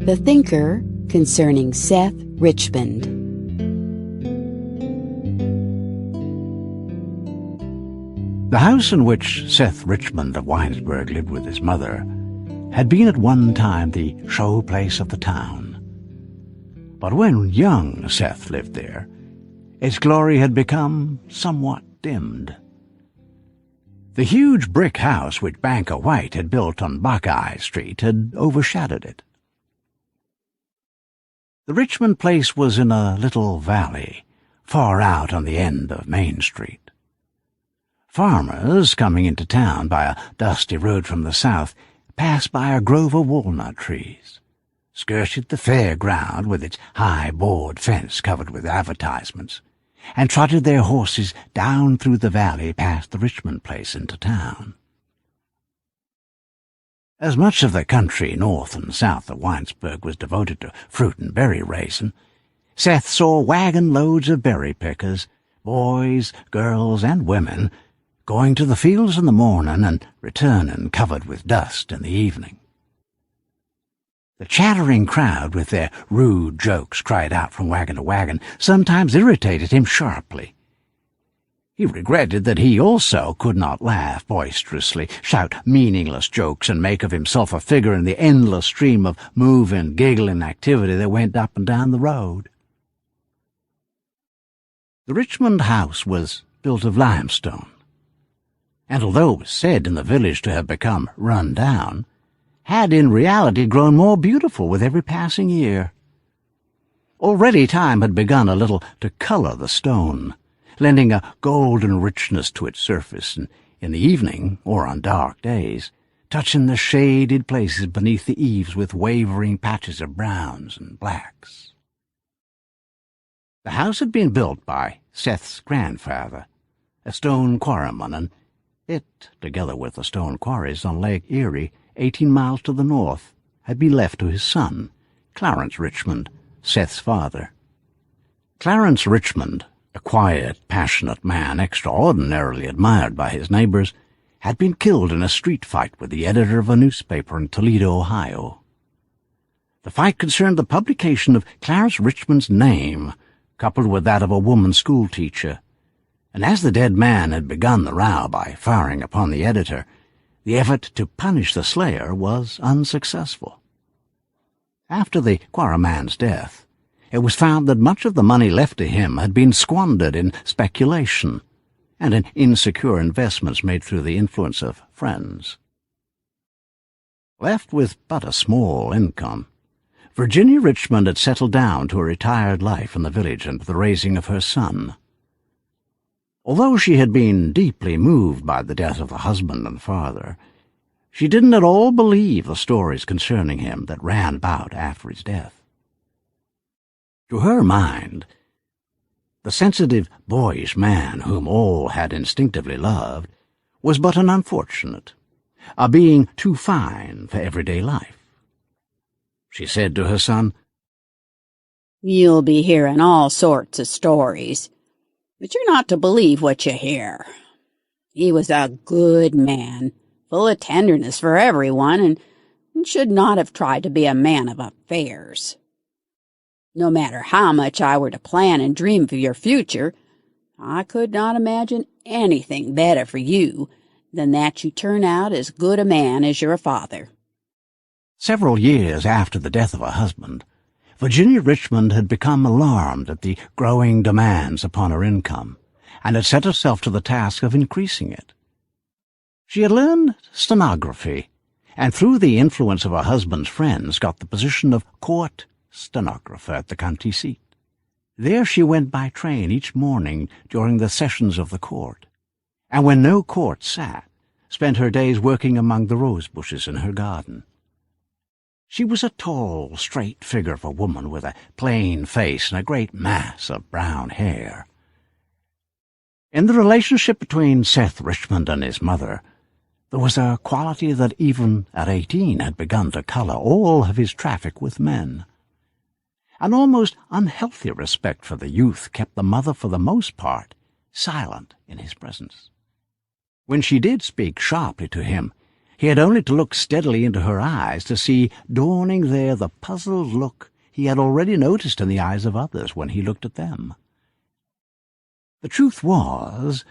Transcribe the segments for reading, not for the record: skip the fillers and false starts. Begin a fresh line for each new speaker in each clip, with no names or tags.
The Thinker Concerning Seth Richmond.
The house in which Seth Richmond of Winesburg lived with his mother had been at one time the showplace of the town. But when young Seth lived there, its glory had become somewhat dimmed. The huge brick house which Banker White had built on Buckeye Street had overshadowed it. The Richmond place was in a little valley, far out on the end of Main Street. Farmers, coming into town by a dusty road from the south, passed by a grove of walnut trees, skirted the fairground with its high board fence covered with advertisements, and trotted their horses down through the valley past the Richmond place into town. As much of the country north and south of Winesburg was devoted to fruit and berry raising, Seth saw wagon loads of berry pickers, boys, girls, and women, going to the fields in the morning and returning covered with dust in the evening. The chattering crowd, with their rude jokes cried out from wagon to wagon, sometimes irritated him sharply. He regretted that he also could not laugh boisterously, shout meaningless jokes, and make of himself a figure in the endless stream of moving, giggling activity that went up and down the road. The Richmond house was built of limestone, and although it was said in the village to have become run down, had in reality grown more beautiful with every passing year. Already time had begun a little to color the stone, lending a golden richness to its surface, and in the evening, or on dark days, touching the shaded places beneath the eaves with wavering patches of browns and blacks. The house had been built by Seth's grandfather, a stone quarryman, and it, together with the stone quarries on Lake Erie, 18 miles to the north, had been left to his son, Clarence Richmond, Seth's father. Clarence Richmond, a quiet, passionate man extraordinarily admired by his neighbors, had been killed in a street fight with the editor of a newspaper in Toledo, Ohio. The fight concerned the publication of Clarence Richmond's name, coupled with that of a woman schoolteacher, and as the dead man had begun the row by firing upon the editor, the effort to punish the slayer was unsuccessful. After the quarryman's death, it was found that much of the money left to him had been squandered in speculation and in insecure investments made through the influence of friends. Left with but a small income, Virginia Richmond had settled down to a retired life in the village and the raising of her son. Although she had been deeply moved by the death of the husband and father, she didn't at all believe the stories concerning him that ran about after his death. To her mind, the sensitive, boyish man whom all had instinctively loved was but an unfortunate, a being too fine for everyday life. She said to her son,
"You'll be hearing all sorts of stories, but you're not to believe what you hear. He was a good man, full of tenderness for everyone, and should not have tried to be a man of affairs. No matter how much I were to plan and dream of your future, I could not imagine anything better for you than that you turn out as good a man as your father."
Several years after the death of her husband, Virginia Richmond had become alarmed at the growing demands upon her income, and had set herself to the task of increasing it. She had learned stenography, and through the influence of her husband's friends got the position of court stenographer at the county seat. There she went by train each morning during the sessions of the court, and when no court sat, spent her days working among the rose bushes in her garden. She was a tall, straight figure of a woman with a plain face and a great mass of brown hair. In the relationship between Seth Richmond and his mother, there was a quality that even at 18 had begun to color all of his traffic with men. An almost unhealthy respect for the youth kept the mother, for the most part, silent in his presence. When she did speak sharply to him, He had only to look steadily into her eyes to see dawning there the puzzled look he had already noticed in the eyes of others when he looked at them. The truth was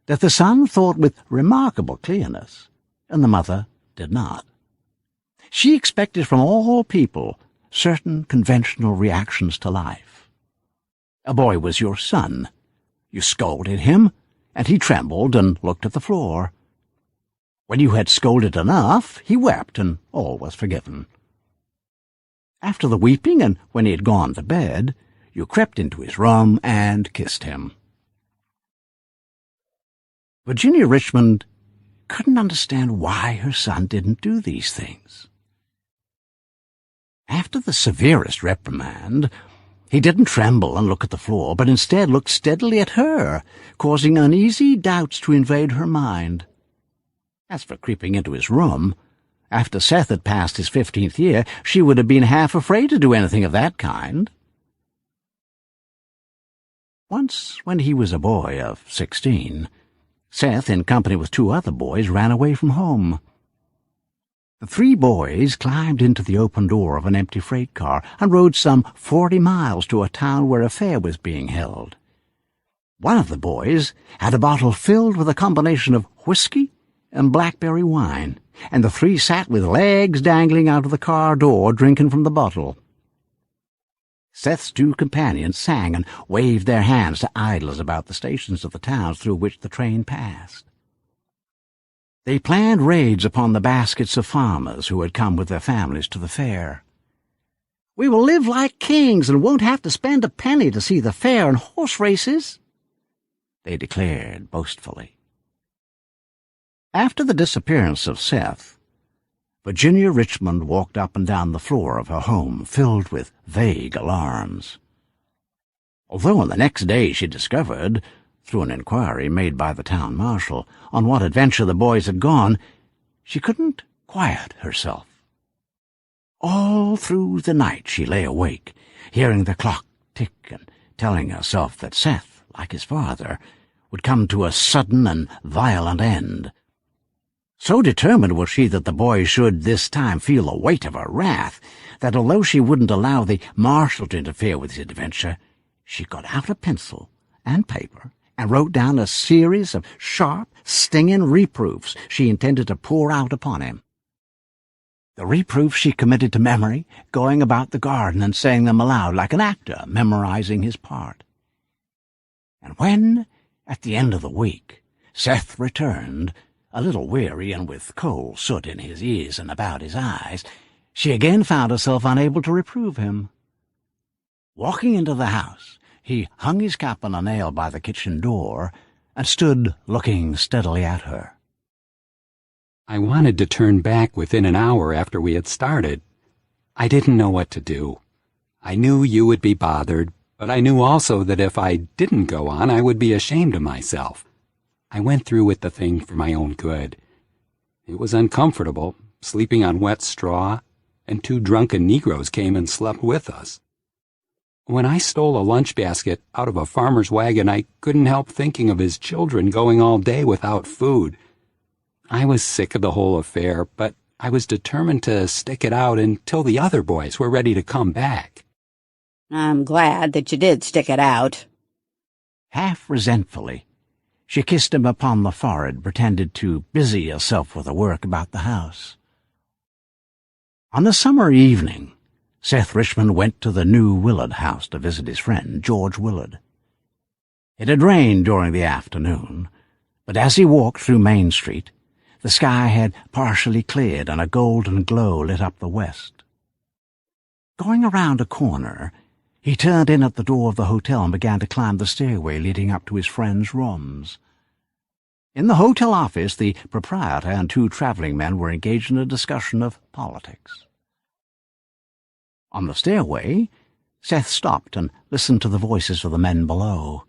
that the son thought with remarkable clearness, and the mother did not. She expected from all people certain conventional reactions to life. A boy was your son. You scolded him, and he trembled and looked at the floor. When you had scolded enough, he wept, and all was forgiven. After the weeping, and when he had gone to bed, you crept into his room and kissed him. Virginia Richmond couldn't understand why her son didn't do these things. After the severest reprimand, he didn't tremble and look at the floor, but instead looked steadily at her, causing uneasy doubts to invade her mind. As for creeping into his room, after Seth had passed his 15th year, she would have been half afraid to do anything of that kind. Once, when he was a boy of 16, Seth, in company with 2 other boys, ran away from home. The 3 boys climbed into the open door of an empty freight car and rode some 40 miles to a town where a fair was being held. One of the boys had a bottle filled with a combination of whiskey and blackberry wine, and the 3 sat with legs dangling out of the car door drinking from the bottle. Seth's 2 companions sang and waved their hands to idlers about the stations of the towns through which the train passed. They planned raids upon the baskets of farmers who had come with their families to the fair. "We will live like kings and won't have to spend a penny to see the fair and horse races," they declared boastfully. After the disappearance of Seth, Virginia Richmond walked up and down the floor of her home, filled with vague alarms. Although on the next day she discovered, through an inquiry made by the town marshal, on what adventure the boys had gone, she couldn't quiet herself. All through the night she lay awake, hearing the clock tick and telling herself that Seth, like his father, would come to a sudden and violent end. So determined was she that the boys should this time feel the weight of her wrath, that although she wouldn't allow the marshal to interfere with his adventure, she got out a pencil and paper and wrote down a series of sharp, stinging reproofs she intended to pour out upon him. The reproofs she committed to memory, going about the garden and saying them aloud like an actor memorizing his part. And when, at the end of the week, Seth returned, a little weary and with coal soot in his ears and about his eyes, she again found herself unable to reprove him. Walking into the house, he hung his cap on a nail by the kitchen door and stood looking steadily at her.
I wanted to turn back within an hour after we had started. I didn't know what to do. I knew you would be bothered, but I knew also that if I didn't go on, I would be ashamed of myself. I went through with the thing for my own good. It was uncomfortable, sleeping on wet straw, and 2 drunken Negroes came and slept with us. When I stole a lunch basket out of a farmer's wagon, I couldn't help thinking of his children going all day without food. I was sick of the whole affair, but I was determined to stick it out until the other boys were ready to come back.
I'm glad that you did stick it out.
Half resentfully, she kissed him upon the forehead, pretended to busy herself with the work about the house. On a summer evening, Seth Richmond went to the new Willard house to visit his friend, George Willard. It had rained during the afternoon, but as he walked through Main Street, the sky had partially cleared and a golden glow lit up the west. Going around a corner, he turned in at the door of the hotel and began to climb the stairway leading up to his friend's rooms. In the hotel office, the proprietor and 2 traveling men were engaged in a discussion of politics. On the stairway, Seth stopped and listened to the voices of the men below.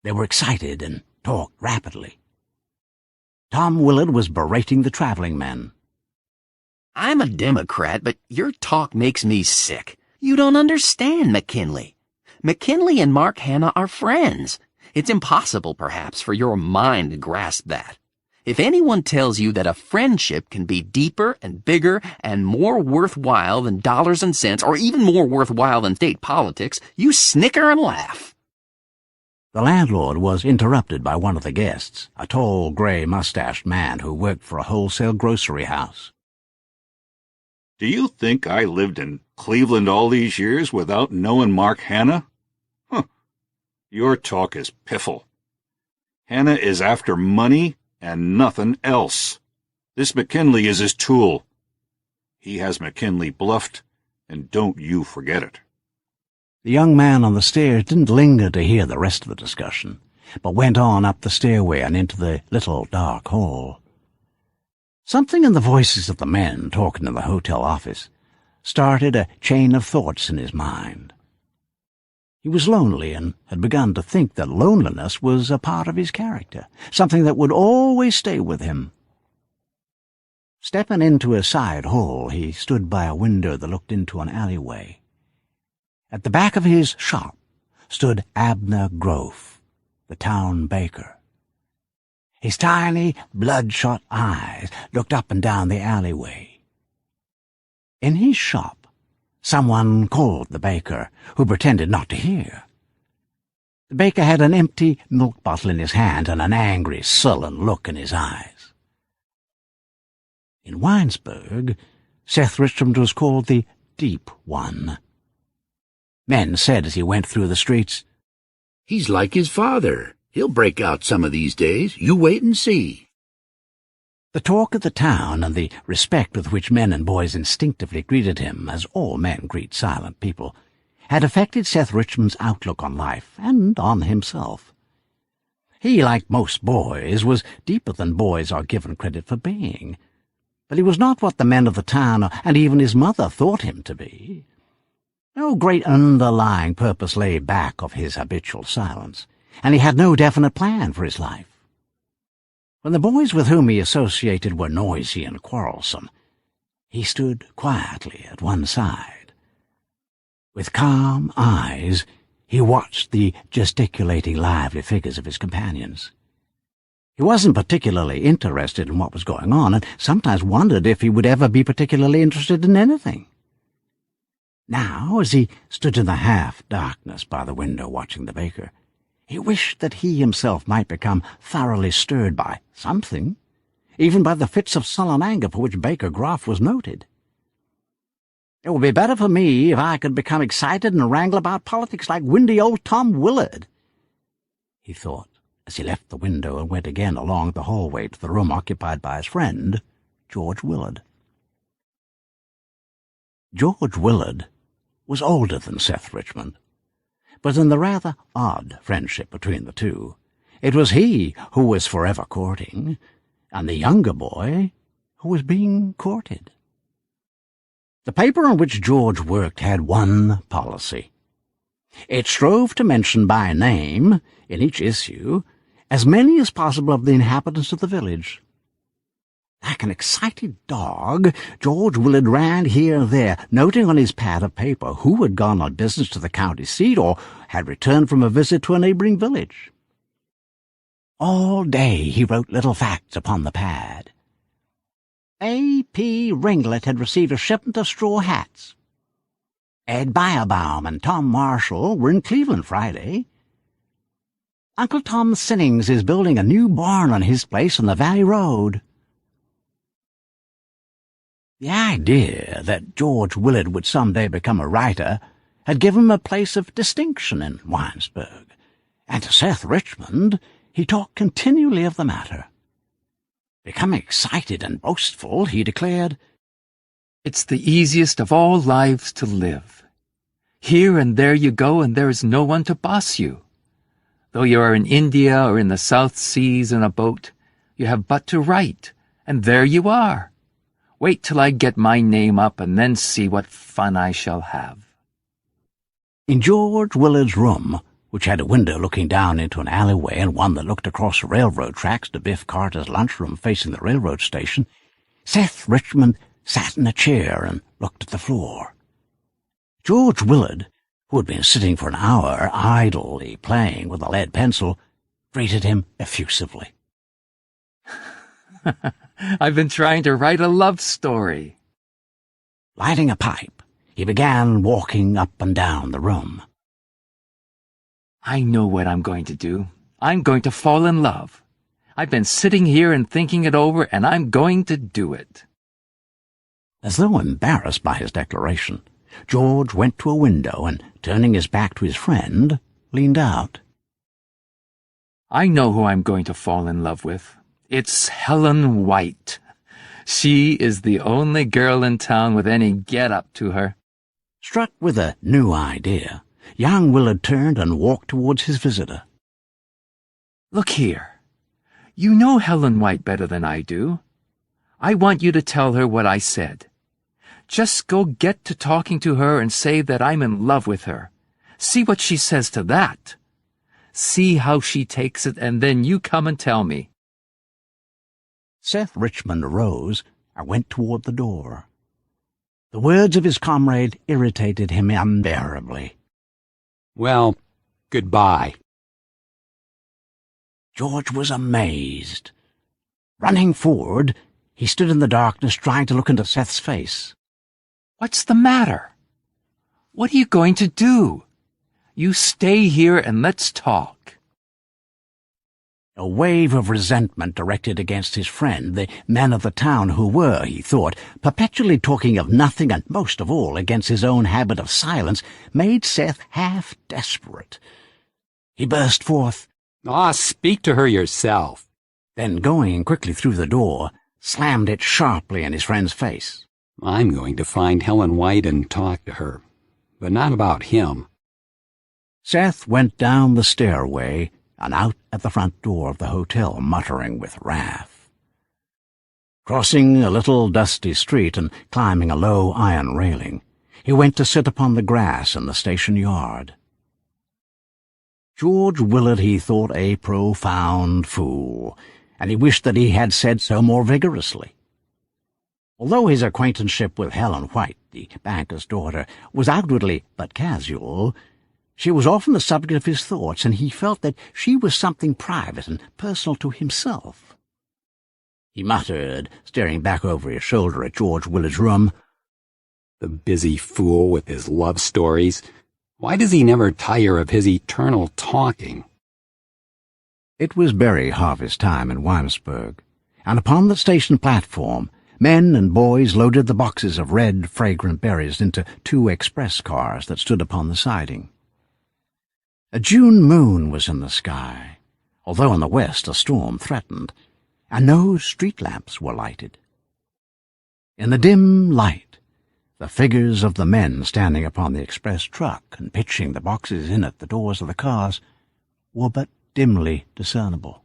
They were excited and talked rapidly. Tom Willard was berating the traveling men.
"I'm a Democrat, but your talk makes me sick. You don't understand McKinley. McKinley and Mark Hanna are friends. It's impossible, perhaps, for your mind to grasp that. If anyone tells you that a friendship can be deeper and bigger and more worthwhile than dollars and cents, or even more worthwhile than state politics, you snicker and laugh.
The landlord was interrupted by one of the guests, a tall, gray-mustached man who worked for a wholesale grocery house.
Do you think I lived in Cleveland all these years without knowing Mark Hanna? Huh. Your talk is piffle. Hanna is after money and nothing else. This McKinley is his tool. He has McKinley bluffed, and don't you forget it.
The young man on the stairs didn't linger to hear the rest of the discussion, but went on up the stairway and into the little dark hall. Something in the voices of the men talking in the hotel office started a chain of thoughts in his mind. He was lonely and had begun to think that loneliness was a part of his character, something that would always stay with him. Stepping into a side hall, he stood by a window that looked into an alleyway. At the back of his shop stood Abner Grove, the town baker. His tiny, bloodshot eyes looked up and down the alleyway. In his shop, someone called the baker, who pretended not to hear. The baker had an empty milk bottle in his hand and an angry, sullen look in his eyes. In Winesburg, Seth Richmond was called the Deep One. Men said as he went through the streets,
"He's like his father. He'll break out some of these days. You wait and see."
The talk of the town and the respect with which men and boys instinctively greeted him, as all men greet silent people, had affected Seth Richmond's outlook on life and on himself. He, like most boys, was deeper than boys are given credit for being, but he was not what the men of the town and even his mother thought him to be. No great underlying purpose lay back of his habitual silence, and he had no definite plan for his life. When the boys with whom he associated were noisy and quarrelsome, he stood quietly at one side. With calm eyes, he watched the gesticulating, lively figures of his companions. He wasn't particularly interested in what was going on, and sometimes wondered if he would ever be particularly interested in anything. Now, as he stood in the half-darkness by the window watching the baker, he wished that he himself might become thoroughly stirred by something, even by the fits of sullen anger for which Baker Groff was noted. "It would be better for me if I could become excited and wrangle about politics like windy old Tom Willard," he thought, as he left the window and went again along the hallway to the room occupied by his friend, George Willard. George Willard was older than Seth Richmond, but in the rather odd friendship between the two, it was he who was forever courting, and the younger boy who was being courted. The paper on which George worked had one policy. It strove to mention by name, in each issue, as many as possible of the inhabitants of the village. Like an excited dog, George Willard ran here and there, noting on his pad of paper who had gone on business to the county seat or had returned from a visit to a neighboring village. All day he wrote little facts upon the pad. A.P. Ringlet had received a shipment of straw hats. Ed Biobaum and Tom Marshall were in Cleveland Friday. Uncle Tom Sinnings is building a new barn on his place on the Valley Road. The idea that George Willard would someday become a writer had given him a place of distinction in Winesburg, and to Seth Richmond he talked continually of the matter. Becoming excited and boastful, he declared,
"It's the easiest of all lives to live. Here and there you go, and there is no one to boss you. Though you are in India or in the South Seas in a boat, you have but to write, and there you are. Wait till I get my name up, and then see what fun I shall have."
In George Willard's room, which had a window looking down into an alleyway and one that looked across the railroad tracks to Biff Carter's lunchroom facing the railroad station, Seth Richmond sat in a chair and looked at the floor. George Willard, who had been sitting for an hour idly playing with a lead pencil, greeted him effusively.
I've been trying to write a love story.
Lighting a pipe, he began walking up and down the room.
I know what I'm going to do. I'm going to fall in love. I've been sitting here and thinking it over, and I'm going to do it.
As though embarrassed by his declaration, George went to a window and, turning his back to his friend, leaned out.
I know who I'm going to fall in love with. It's Helen White. She is the only girl in town with any get-up to her.
Struck with a new idea, young Willard turned and walked towards his visitor.
Look here. You know Helen White better than I do. I want you to tell her what I said. Just go get to talking to her and say that I'm in love with her. See what she says to that. See how she takes it, and then you come and tell me.
Seth Richmond arose and went toward the door. The words of his comrade irritated him unbearably.
Well, goodbye.
George was amazed. Running forward, he stood in the darkness trying to look into Seth's face.
What's the matter? What are you going to do? You stay here and let's talk.
A wave of resentment directed against his friend, the men of the town who were, he thought, perpetually talking of nothing and most of all against his own habit of silence, made Seth half desperate. He burst forth,
Speak to her yourself.
Then, going quickly through the door, slammed it sharply in his friend's face.
I'm going to find Helen White and talk to her, but not about him.
Seth went down the stairway and out at the front door of the hotel, muttering with wrath. Crossing a little dusty street and climbing a low iron railing, he went to sit upon the grass in the station yard. George Willard he thought a profound fool, and he wished that he had said so more vigorously. Although his acquaintanceship with Helen White, the banker's daughter, was outwardly but casual, she was often the subject of his thoughts, and he felt that she was something private and personal to himself. He muttered, staring back over his shoulder at George Willard's room,
The busy fool with his love stories. Why does he never tire of his eternal talking?
It was berry harvest time in Winesburg, and upon the station platform, men and boys loaded the boxes of red, fragrant berries into 2 express cars that stood upon the siding. A June moon was in the sky, although in the west a storm threatened, and no street lamps were lighted. In the dim light, the figures of the men standing upon the express truck and pitching the boxes in at the doors of the cars were but dimly discernible.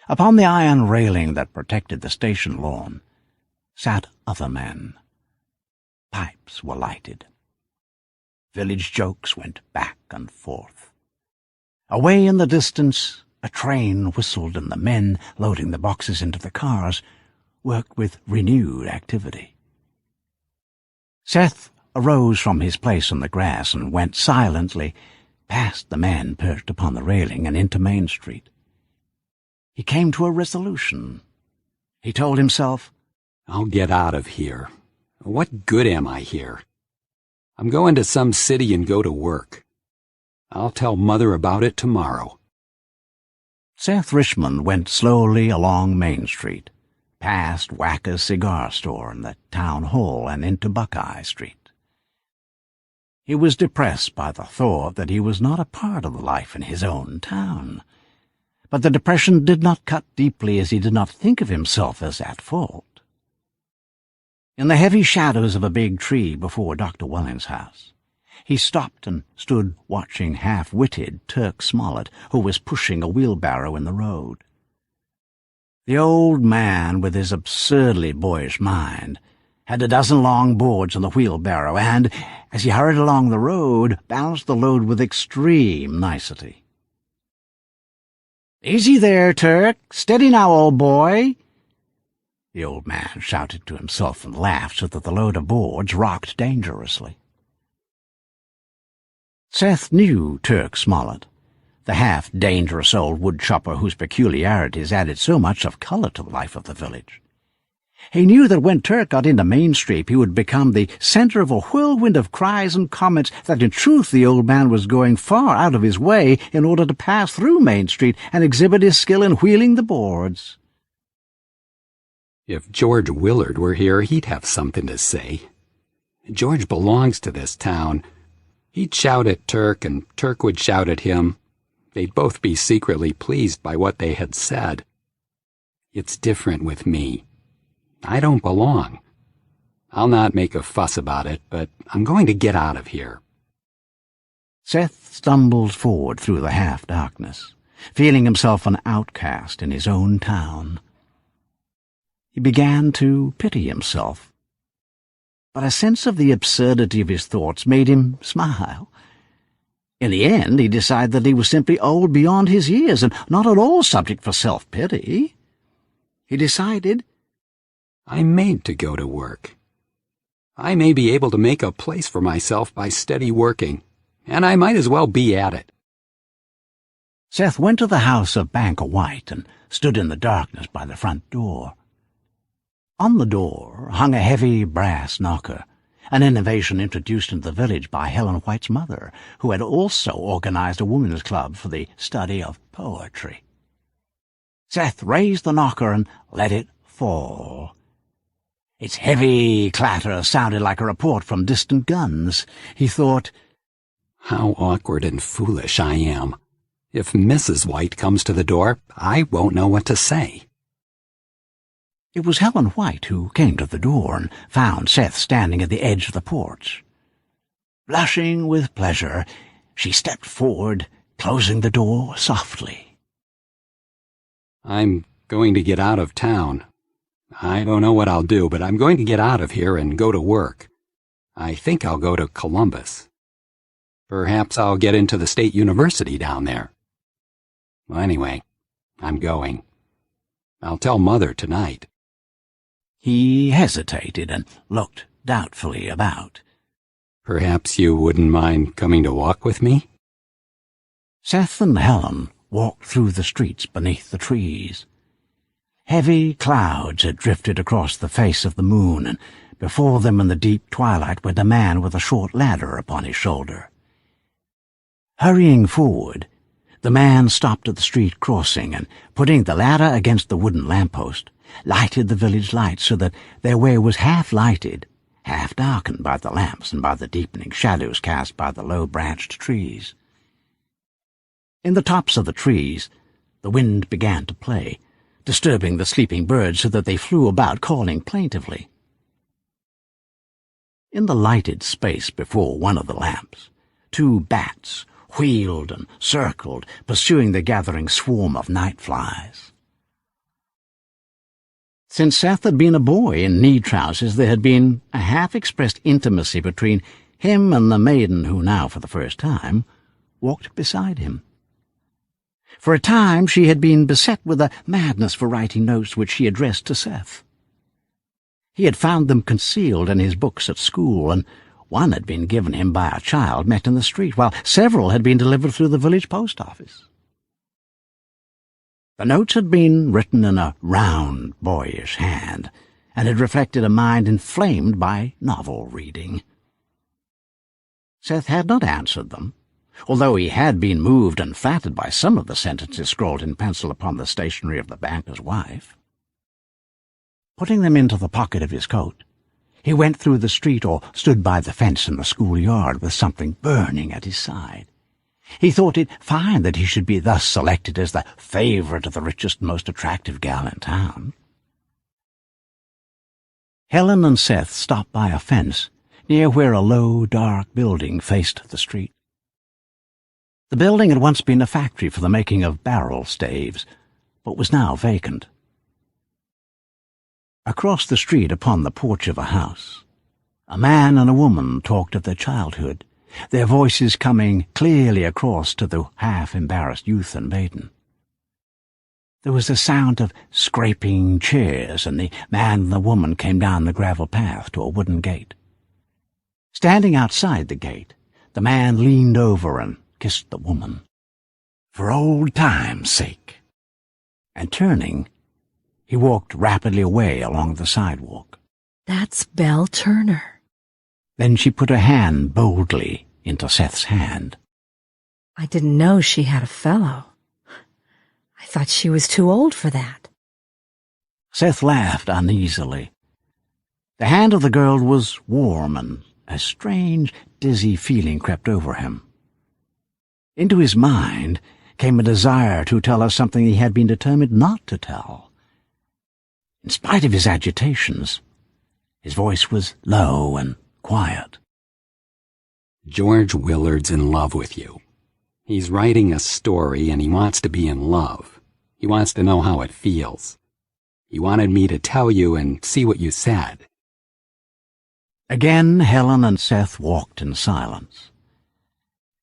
Upon the iron railing that protected the station lawn sat other men. Pipes were lighted. Village jokes went back and forth. Away in the distance, a train whistled, and the men loading the boxes into the cars worked with renewed activity. Seth arose from his place on the grass and went silently past the men perched upon the railing and into Main Street. He came to a resolution. He told himself,
I'll get out of here. What good am I here? I'm going to some city and go to work. I'll tell Mother about it tomorrow.
Seth Richmond went slowly along Main Street, past Wacker's cigar store and the town hall, and into Buckeye Street. He was depressed by the thought that he was not a part of the life in his own town. But the depression did not cut deeply, as he did not think of himself as at fault. In the heavy shadows of a big tree before Dr. Welling's house, he stopped and stood watching half-witted Turk Smollett, who was pushing a wheelbarrow in the road. The old man, with his absurdly boyish mind, had a dozen long boards on the wheelbarrow, and, as he hurried along the road, balanced the load with extreme nicety. "Easy there, Turk. Steady now, old boy," the old man shouted to himself and laughed so that the load of boards rocked dangerously. Seth knew Turk Smollett, the half-dangerous old woodchopper whose peculiarities added so much of colour to the life of the village. He knew that when Turk got into Main Street he would become the centre of a whirlwind of cries and comments that in truth the old man was going far out of his way in order to pass through Main Street and exhibit his skill in wheeling the boards.
If George Willard were here, he'd have something to say. George belongs to this town. He'd shout at Turk, and Turk would shout at him. They'd both be secretly pleased by what they had said. It's different with me. I don't belong. I'll not make a fuss about it, but I'm going to get out of here.
Seth stumbled forward through the half-darkness, feeling himself an outcast in his own town. He began to pity himself, but a sense of the absurdity of his thoughts made him smile. In the end, he decided that he was simply old beyond his years and not at all subject for self-pity. He decided,
I'm made to go to work. I may be able to make a place for myself by steady working, and I might as well be at it.
Seth went to the house of Banker White and stood in the darkness by the front door. On the door hung a heavy brass knocker, an innovation introduced into the village by Helen White's mother, who had also organized a women's club for the study of poetry. Seth raised the knocker and let it fall. Its heavy clatter sounded like a report from distant guns. He thought,
how awkward and foolish I am. If Mrs. White comes to the door, I won't know what to say.
It was Helen White who came to the door and found Seth standing at the edge of the porch. Blushing with pleasure, she stepped forward, closing the door softly.
I'm going to get out of town. I don't know what I'll do, but I'm going to get out of here and go to work. I think I'll go to Columbus. Perhaps I'll get into the State University down there. Well, anyway, I'm going. I'll tell Mother tonight.
He hesitated and looked doubtfully about.
Perhaps you wouldn't mind coming to walk with me?
Seth and Helen walked through the streets beneath the trees. Heavy clouds had drifted across the face of the moon, and before them in the deep twilight went a man with a short ladder upon his shoulder. Hurrying forward, the man stopped at the street crossing and, putting the ladder against the wooden lamppost, lighted the village lights so that their way was half lighted, half darkened by the lamps and by the deepening shadows cast by the low-branched trees. In the tops of the trees, the wind began to play, disturbing the sleeping birds so that they flew about calling plaintively. In the lighted space before one of the lamps, two bats wheeled and circled, pursuing the gathering swarm of night flies. Since Seth had been a boy in knee trousers, there had been a half-expressed intimacy between him and the maiden who now, for the first time, walked beside him. For a time she had been beset with a madness for writing notes which she addressed to Seth. He had found them concealed in his books at school, and one had been given him by a child met in the street, while several had been delivered through the village post office. The notes had been written in a round, boyish hand, and had reflected a mind inflamed by novel reading. Seth had not answered them, although he had been moved and flattered by some of the sentences scrawled in pencil upon the stationery of the banker's wife. Putting them into the pocket of his coat, he went through the street or stood by the fence in the schoolyard with something burning at his side. He thought it fine that he should be thus selected as the favourite of the richest and most attractive gal in town. Helen and Seth stopped by a fence near where a low, dark building faced the street. The building had once been a factory for the making of barrel staves, but was now vacant. Across the street upon the porch of a house, a man and a woman talked of their childhood, their voices coming clearly across to the half-embarrassed youth and maiden. There was a sound of scraping chairs, and the man and the woman came down the gravel path to a wooden gate. Standing outside the gate, the man leaned over and kissed the woman. for old time's sake. And turning, he walked rapidly away along the sidewalk.
That's Belle Turner.
Then she put her hand boldly into Seth's hand.
I didn't know she had a fellow. I thought she was too old for that.
Seth laughed uneasily. The hand of the girl was warm, and a strange, dizzy feeling crept over him. Into his mind came a desire to tell her something he had been determined not to tell. In spite of his agitations, his voice was low and quiet.
George Willard's in love with you. He's writing a story and he wants to be in love. He wants to know how it feels. He wanted me to tell you and see what you said.
Again Helen and Seth walked in silence.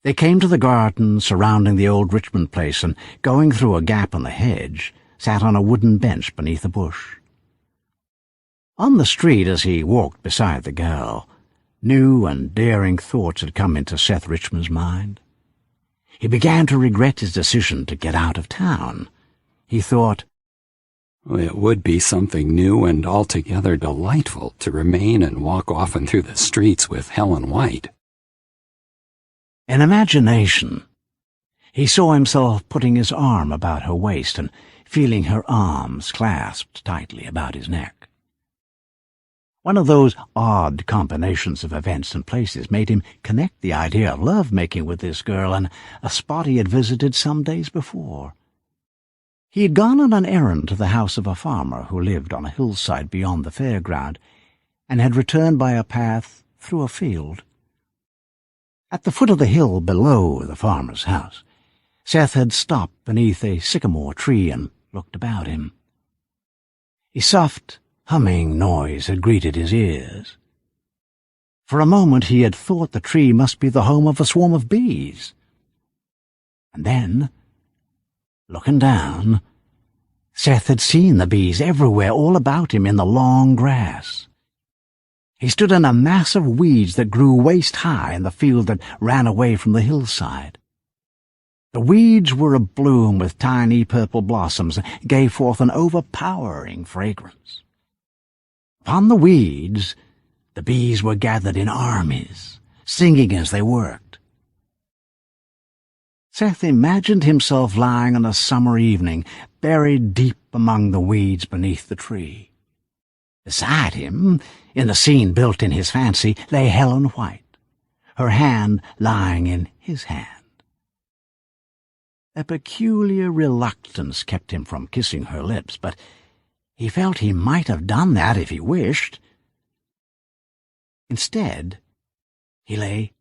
They came to the garden surrounding the old Richmond place and, going through a gap in the hedge, sat on a wooden bench beneath a bush. On the street, as he walked beside the girl, new and daring thoughts had come into Seth Richmond's mind. He began to regret his decision to get out of town. He thought,
it would be something new and altogether delightful to remain and walk often through the streets with Helen White.
In imagination, he saw himself putting his arm about her waist and feeling her arms clasped tightly about his neck. One of those odd combinations of events and places made him connect the idea of love-making with this girl and a spot he had visited some days before. He had gone on an errand to the house of a farmer who lived on a hillside beyond the fairground, and had returned by a path through a field. At the foot of the hill below the farmer's house, Seth had stopped beneath a sycamore tree and looked about him. A soft, humming noise had greeted his ears. For a moment he had thought the tree must be the home of a swarm of bees. And then, looking down, Seth had seen the bees everywhere, all about him in the long grass. He stood in a mass of weeds that grew waist-high in the field that ran away from the hillside. The weeds were abloom with tiny purple blossoms and gave forth an overpowering fragrance. Upon the weeds, the bees were gathered in armies, singing as they worked. Seth imagined himself lying on a summer evening, buried deep among the weeds beneath the tree. Beside him, in the scene built in his fancy, lay Helen White, her hand lying in his hand. A peculiar reluctance kept him from kissing her lips, but he felt he might have done that if he wished. Instead, he lay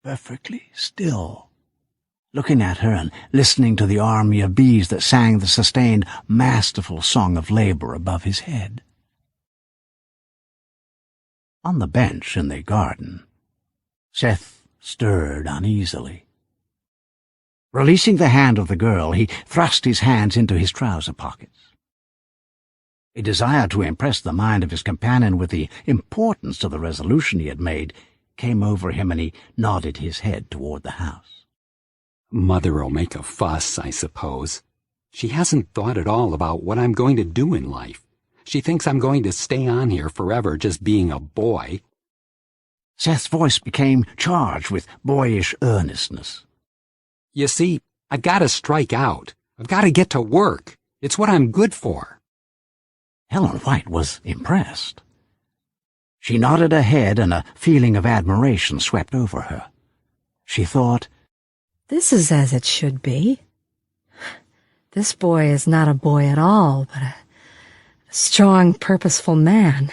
perfectly still, looking at her and listening to the army of bees that sang the sustained, masterful song of labor above his head. On the bench in the garden, Seth stirred uneasily. Releasing the hand of the girl, he thrust his hands into his trouser pockets. A desire to impress the mind of his companion with the importance of the resolution he had made came over him, and he nodded his head toward the house.
Mother'll make a fuss, I suppose. She hasn't thought at all about what I'm going to do in life. She thinks I'm going to stay on here forever just being a boy.
Seth's voice became charged with boyish earnestness.
You see, I've got to strike out. I've got to get to work. It's what I'm good for.
Helen White was impressed. She nodded her head, and a feeling of admiration swept over her. She thought,
This is as it should be. This boy is not a boy at all, but a strong, purposeful man.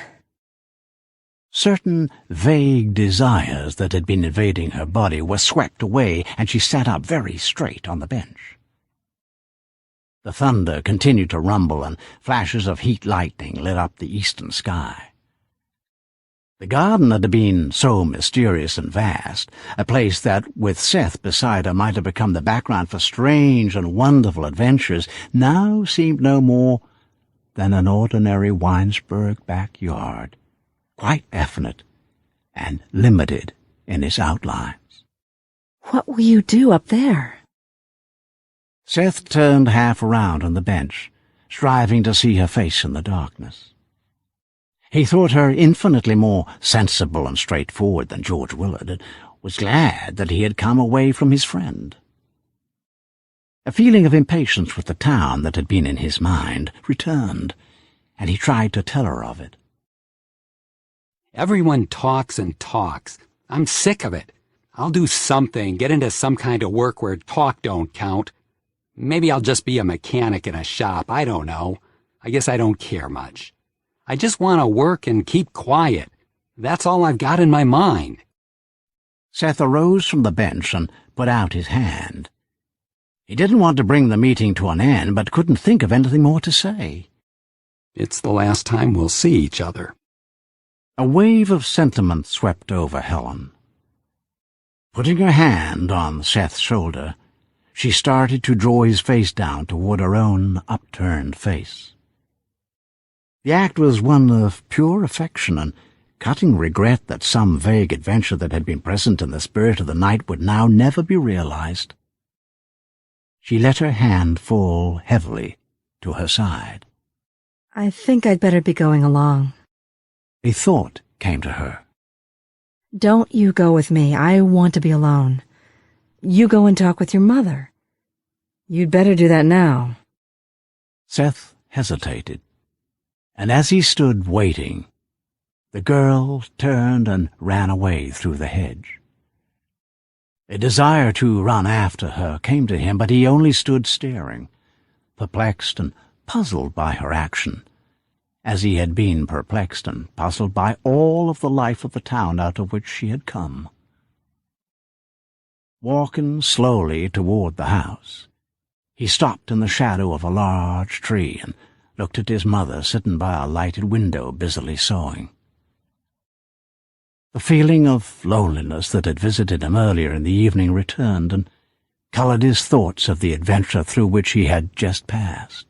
Certain vague desires that had been invading her body were swept away, and she sat up very straight on the bench. The thunder continued to rumble, and flashes of heat lightning lit up the eastern sky. The garden had been so mysterious and vast, a place that, with Seth beside her, might have become the background for strange and wonderful adventures, now seemed no more than an ordinary Winesburg backyard, quite definite and limited in its outlines.
What will you do up there?
Seth turned half around on the bench, striving to see her face in the darkness. He thought her infinitely more sensible and straightforward than George Willard, and was glad that he had come away from his friend. A feeling of impatience with the town that had been in his mind returned, and he tried to tell her of it.
Everyone talks and talks. I'm sick of it. I'll do something, get into some kind of work where talk don't count. Maybe I'll just be a mechanic in a shop, I don't know. I guess I don't care much. I just want to work and keep quiet. That's all I've got in my mind.
Seth arose from the bench and put out his hand. He didn't want to bring the meeting to an end, but couldn't think of anything more to say.
It's the last time we'll see each other.
A wave of sentiment swept over Helen. Putting her hand on Seth's shoulder, she started to draw his face down toward her own upturned face. The act was one of pure affection and cutting regret that some vague adventure that had been present in the spirit of the night would now never be realized. She let her hand fall heavily to her side.
I think I'd better be going along.
A thought came to her.
Don't you go with me. I want to be alone. You go and talk with your mother. You'd better do that now.
Seth hesitated, and as he stood waiting, the girl turned and ran away through the hedge. A desire to run after her came to him, but he only stood staring, perplexed and puzzled by her action, as he had been perplexed and puzzled by all of the life of the town out of which she had come. Walking slowly toward the house, he stopped in the shadow of a large tree and looked at his mother sitting by a lighted window busily sewing. The feeling of loneliness that had visited him earlier in the evening returned and colored his thoughts of the adventure through which he had just passed.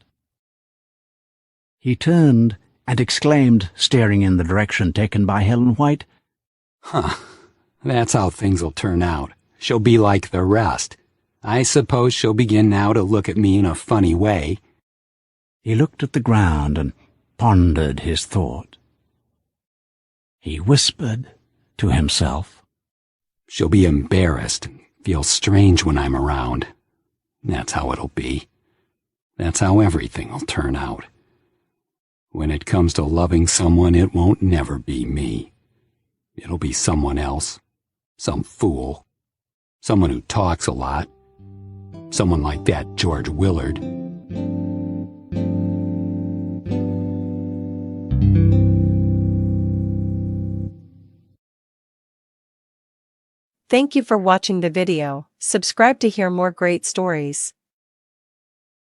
He turned and exclaimed, staring in the direction taken by Helen White,
Huh, that's how things'll turn out. She'll be like the rest. I suppose she'll begin now to look at me in a funny way.
He looked at the ground and pondered his thought. He whispered to himself,
She'll be embarrassed and feel strange when I'm around. That's how it'll be. That's how everything'll turn out. When it comes to loving someone, it won't never be me. It'll be someone else, some fool, someone who talks a lot, someone like that George Willard.
Thank you for watching the video. Subscribe to hear more great stories.